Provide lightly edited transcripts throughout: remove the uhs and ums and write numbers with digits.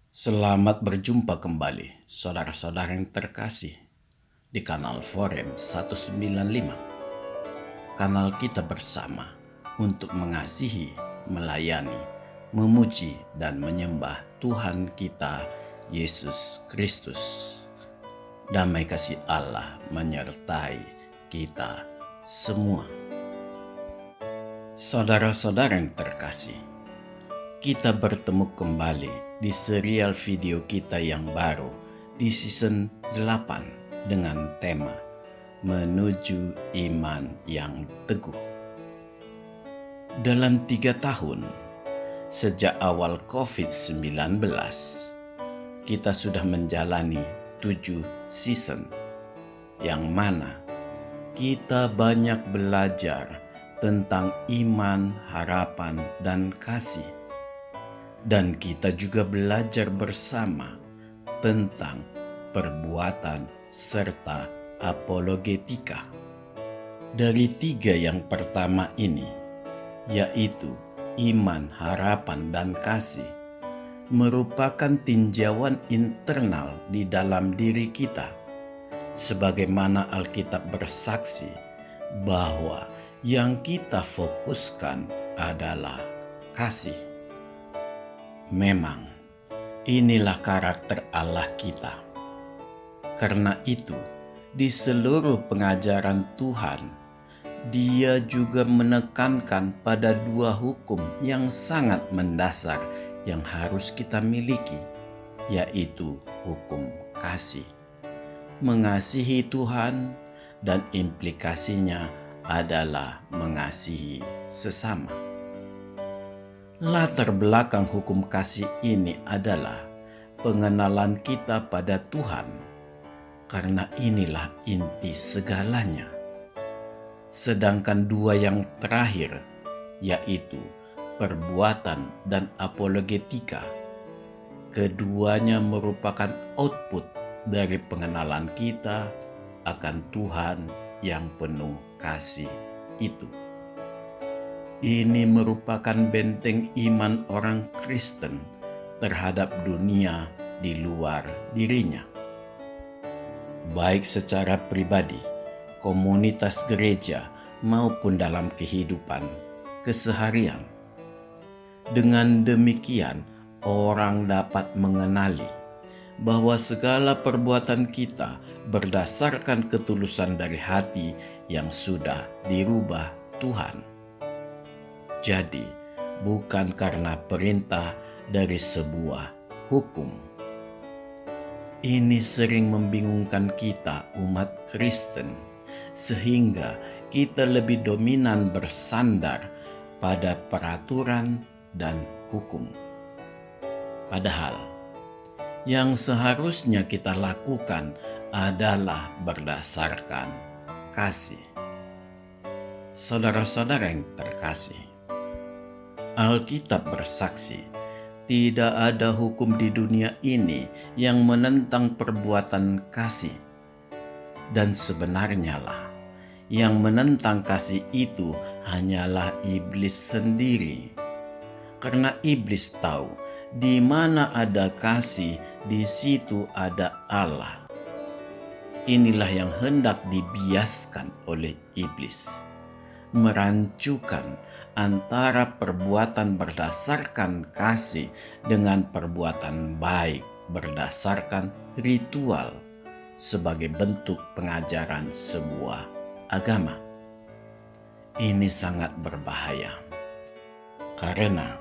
Selamat berjumpa kembali, saudara-saudara yang terkasih, di kanal Forum 195. Kanal kita bersama untuk mengasihi, melayani, memuji, dan menyembah Tuhan kita, Yesus Kristus. Damai kasih Allah menyertai kita semua. Saudara-saudara yang terkasih, kita bertemu kembali di serial video kita yang baru di season 8 dengan tema Menuju Iman yang Teguh. Dalam 3 tahun sejak awal COVID-19, kita sudah menjalani 7 season yang mana kita banyak belajar tentang iman, harapan, dan kasih. Dan kita juga belajar bersama tentang perbuatan serta apologetika. Dari 3 yang pertama ini, yaitu iman, harapan, dan kasih, merupakan tinjauan internal di dalam diri kita. Sebagaimana Alkitab bersaksi bahwa yang kita fokuskan adalah kasih. Memang, inilah karakter Allah kita. Karena itu, di seluruh pengajaran Tuhan, Dia juga menekankan pada 2 hukum yang sangat mendasar yang harus kita miliki, yaitu hukum kasih. Mengasihi Tuhan dan implikasinya adalah mengasihi sesama. Latar belakang hukum kasih ini adalah pengenalan kita pada Tuhan, karena inilah inti segalanya. Sedangkan 2 yang terakhir, yaitu perbuatan dan apologetika, keduanya merupakan output dari pengenalan kita akan Tuhan yang penuh kasih itu. Ini merupakan benteng iman orang Kristen terhadap dunia di luar dirinya. Baik secara pribadi, komunitas gereja, maupun dalam kehidupan keseharian. Dengan demikian, orang dapat mengenali bahwa segala perbuatan kita berdasarkan ketulusan dari hati yang sudah dirubah Tuhan. Jadi, bukan karena perintah dari sebuah hukum. Ini sering membingungkan kita umat Kristen, sehingga kita lebih dominan bersandar pada peraturan dan hukum. Padahal, yang seharusnya kita lakukan adalah berdasarkan kasih. Saudara-saudara yang terkasih, Alkitab bersaksi, tidak ada hukum di dunia ini yang menentang perbuatan kasih. Dan sebenarnya lah, yang menentang kasih itu hanyalah iblis sendiri. Karena iblis tahu, di mana ada kasih, di situ ada Allah. Inilah yang hendak dibiaskan oleh iblis, merancukan antara perbuatan berdasarkan kasih dengan perbuatan baik berdasarkan ritual sebagai bentuk pengajaran sebuah agama. Ini sangat berbahaya karena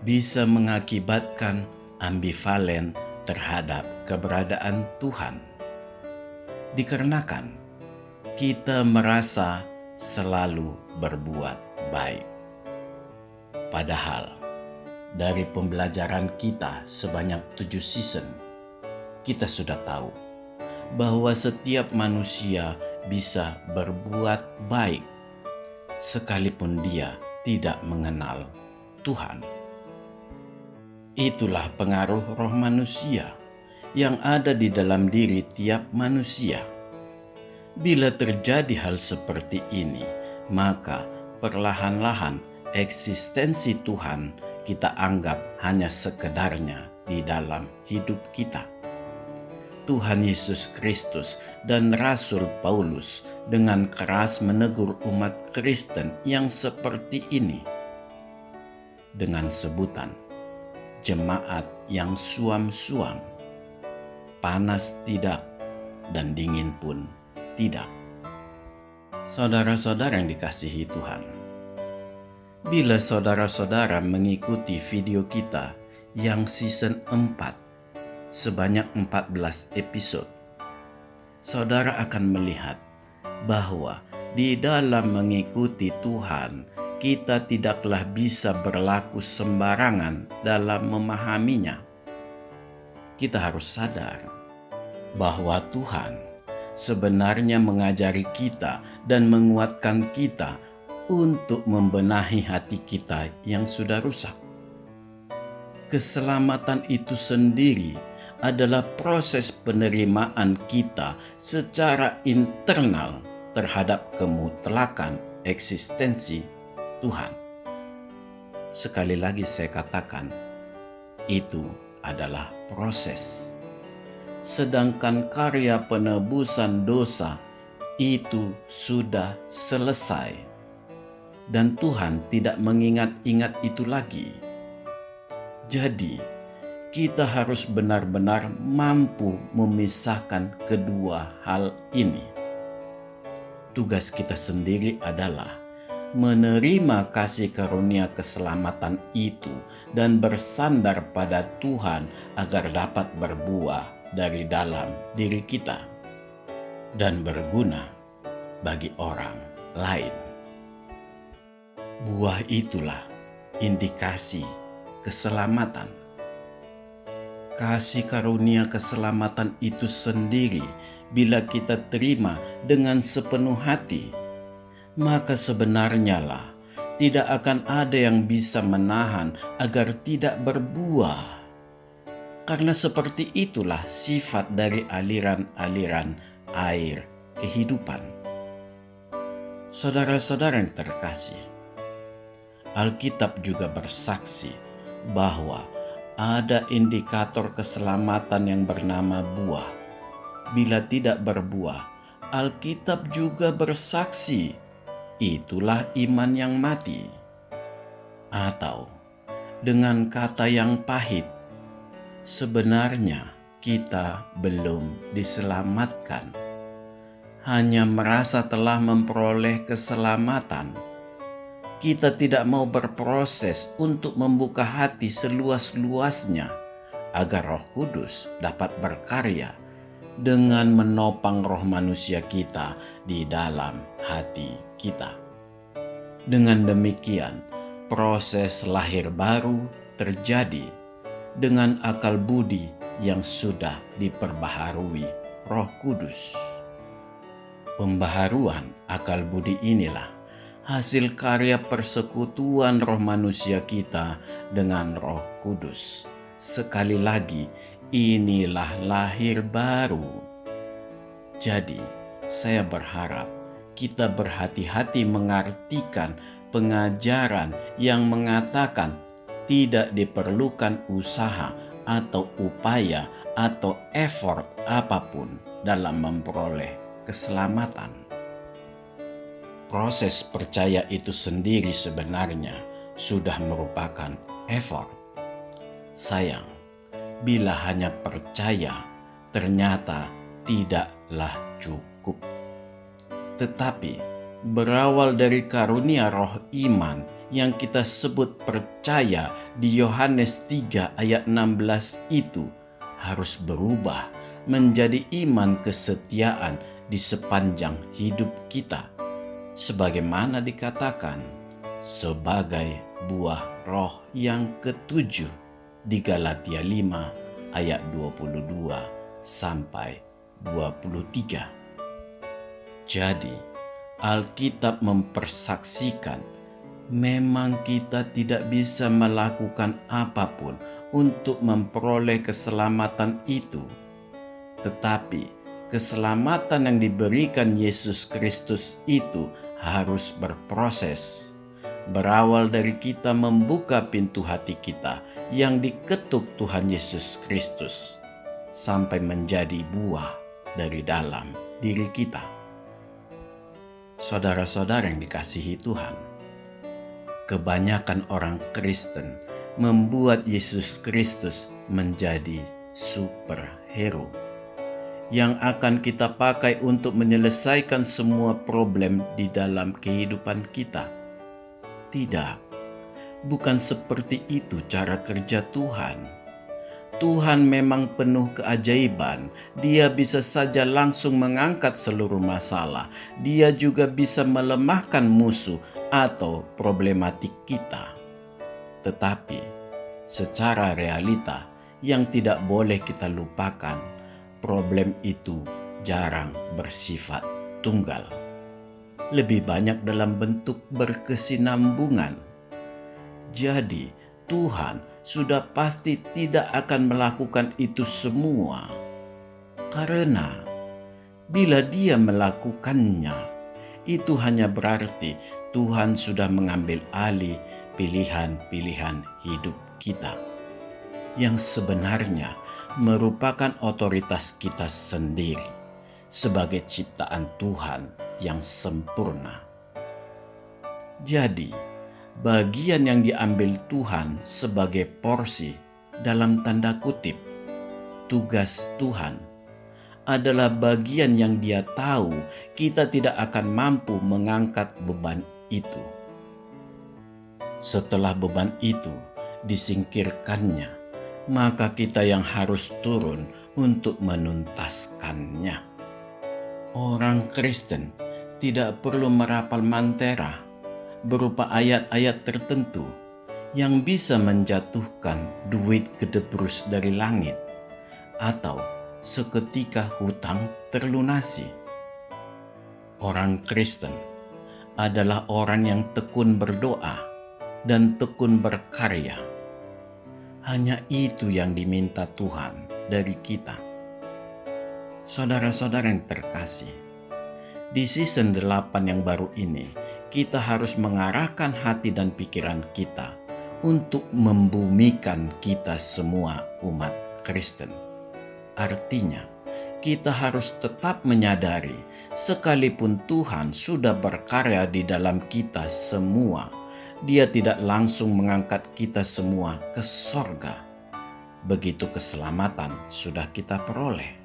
bisa mengakibatkan ambivalen terhadap keberadaan Tuhan. Dikarenakan kita merasa selalu berbuat baik. Padahal dari pembelajaran kita sebanyak 7 season, kita sudah tahu bahwa setiap manusia bisa berbuat baik sekalipun dia tidak mengenal Tuhan. Itulah pengaruh roh manusia yang ada di dalam diri tiap manusia. Bila terjadi hal seperti ini, maka perlahan-lahan eksistensi Tuhan kita anggap hanya sekedarnya di dalam hidup kita. Tuhan Yesus Kristus dan Rasul Paulus dengan keras menegur umat Kristen yang seperti ini dengan sebutan jemaat yang suam-suam, panas tidak dan dingin pun tidak. Saudara-saudara yang dikasihi Tuhan, bila saudara-saudara mengikuti video kita yang season 4 sebanyak 14 episode, saudara akan melihat bahwa di dalam mengikuti Tuhan, kita tidaklah bisa berlaku sembarangan dalam memahaminya. Kita harus sadar bahwa Tuhan sebenarnya mengajari kita dan menguatkan kita untuk membenahi hati kita yang sudah rusak. Keselamatan itu sendiri adalah proses penerimaan kita secara internal terhadap kemutlakan eksistensi Tuhan. Sekali lagi saya katakan, itu adalah proses. Sedangkan karya penebusan dosa itu sudah selesai. Dan Tuhan tidak mengingat-ingat itu lagi. Jadi, kita harus benar-benar mampu memisahkan kedua hal ini. Tugas kita sendiri adalah menerima kasih karunia keselamatan itu dan bersandar pada Tuhan agar dapat berbuah dari dalam diri kita dan berguna bagi orang lain. Buah itulah indikasi keselamatan. Kasih karunia keselamatan itu sendiri bila kita terima dengan sepenuh hati, maka sebenarnya lah tidak akan ada yang bisa menahan agar tidak berbuah. Karena seperti itulah sifat dari aliran-aliran air kehidupan. Saudara-saudara yang terkasih, Alkitab juga bersaksi bahwa ada indikator keselamatan yang bernama buah. Bila tidak berbuah, Alkitab juga bersaksi, itulah iman yang mati. Atau dengan kata yang pahit, sebenarnya kita belum diselamatkan. Hanya merasa telah memperoleh keselamatan. Kita tidak mau berproses untuk membuka hati seluas-luasnya agar Roh Kudus dapat berkarya dengan menopang roh manusia kita di dalam hati kita. Dengan demikian, proses lahir baru terjadi dengan akal budi yang sudah diperbaharui Roh Kudus. Pembaharuan akal budi inilah hasil karya persekutuan roh manusia kita dengan Roh Kudus. Sekali lagi, inilah lahir baru. Jadi, saya berharap kita berhati-hati mengartikan pengajaran yang mengatakan tidak diperlukan usaha atau upaya atau effort apapun dalam memperoleh keselamatan. Proses percaya itu sendiri sebenarnya sudah merupakan effort. Sayang, bila hanya percaya ternyata tidaklah cukup. Tetapi berawal dari karunia roh iman yang kita sebut percaya di Yohanes 3 ayat 16 itu harus berubah menjadi iman kesetiaan di sepanjang hidup kita. Sebagaimana dikatakan sebagai buah roh yang ketujuh di Galatia 5 ayat 22 sampai 23. Jadi, Alkitab mempersaksikan memang kita tidak bisa melakukan apapun untuk memperoleh keselamatan itu. Tetapi keselamatan yang diberikan Yesus Kristus itu harus berproses, berawal dari kita membuka pintu hati kita yang diketuk Tuhan Yesus Kristus sampai menjadi buah dari dalam diri kita. Saudara-saudara yang dikasihi Tuhan, kebanyakan orang Kristen membuat Yesus Kristus menjadi superhero yang akan kita pakai untuk menyelesaikan semua problem di dalam kehidupan kita. Tidak, bukan seperti itu cara kerja Tuhan. Tuhan memang penuh keajaiban. Dia bisa saja langsung mengangkat seluruh masalah. Dia juga bisa melemahkan musuh atau problematik kita. Tetapi secara realita yang tidak boleh kita lupakan, problem itu jarang bersifat tunggal. Lebih banyak dalam bentuk berkesinambungan. Jadi, Tuhan sudah pasti tidak akan melakukan itu semua. Karena bila Dia melakukannya, itu hanya berarti Tuhan sudah mengambil alih pilihan-pilihan hidup kita, yang sebenarnya merupakan otoritas kita sendiri sebagai ciptaan Tuhan yang sempurna. Jadi, bagian yang diambil Tuhan sebagai porsi dalam tanda kutip tugas Tuhan adalah bagian yang Dia tahu kita tidak akan mampu mengangkat beban itu. Setelah beban itu disingkirkannya, maka kita yang harus turun untuk menuntaskannya. Orang Kristen tidak perlu merapal mantra berupa ayat-ayat tertentu yang bisa menjatuhkan duit gedebrus dari langit atau seketika hutang terlunasi. Orang Kristen adalah orang yang tekun berdoa dan tekun berkarya. Hanya itu yang diminta Tuhan dari kita. Saudara-saudara yang terkasih, di season 8 yang baru ini, kita harus mengarahkan hati dan pikiran kita untuk membumikan kita semua umat Kristen. Artinya, kita harus tetap menyadari sekalipun Tuhan sudah berkarya di dalam kita semua, Dia tidak langsung mengangkat kita semua ke sorga begitu keselamatan sudah kita peroleh.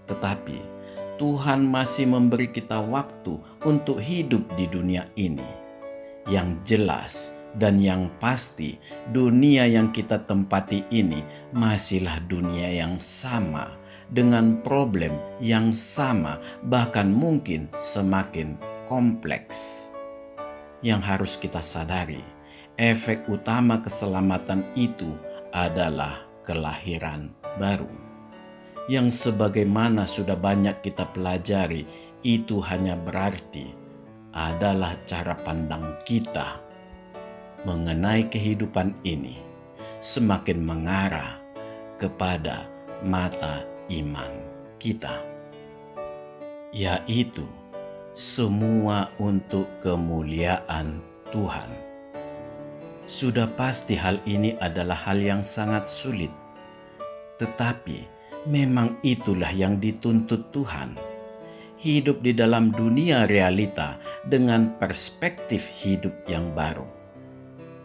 Tetapi Tuhan masih memberi kita waktu untuk hidup di dunia ini. Yang jelas dan yang pasti, dunia yang kita tempati ini masihlah dunia yang sama, dengan problem yang sama, bahkan mungkin semakin kompleks. Yang harus kita sadari, efek utama keselamatan itu adalah kelahiran baru. Yang sebagaimana sudah banyak kita pelajari, itu hanya berarti adalah cara pandang kita mengenai kehidupan ini semakin mengarah kepada mata iman kita, yaitu semua untuk kemuliaan Tuhan. Sudah pasti hal ini adalah hal yang sangat sulit, tetapi memang itulah yang dituntut Tuhan. Hidup di dalam dunia realita dengan perspektif hidup yang baru.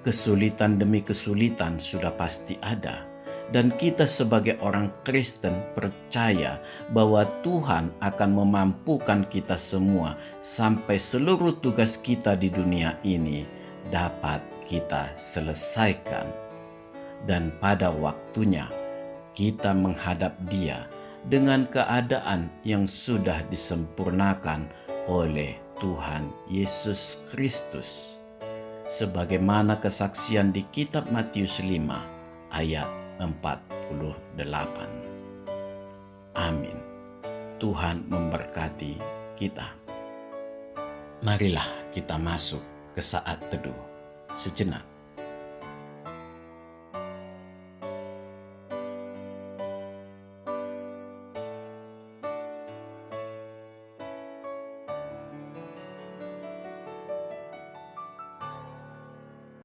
Kesulitan demi kesulitan sudah pasti ada. Dan kita sebagai orang Kristen percaya bahwa Tuhan akan memampukan kita semua sampai seluruh tugas kita di dunia ini dapat kita selesaikan. Dan pada waktunya, kita menghadap Dia dengan keadaan yang sudah disempurnakan oleh Tuhan Yesus Kristus. Sebagaimana kesaksian di kitab Matius 5 ayat 48. Amin. Tuhan memberkati kita. Marilah kita masuk ke saat teduh sejenak.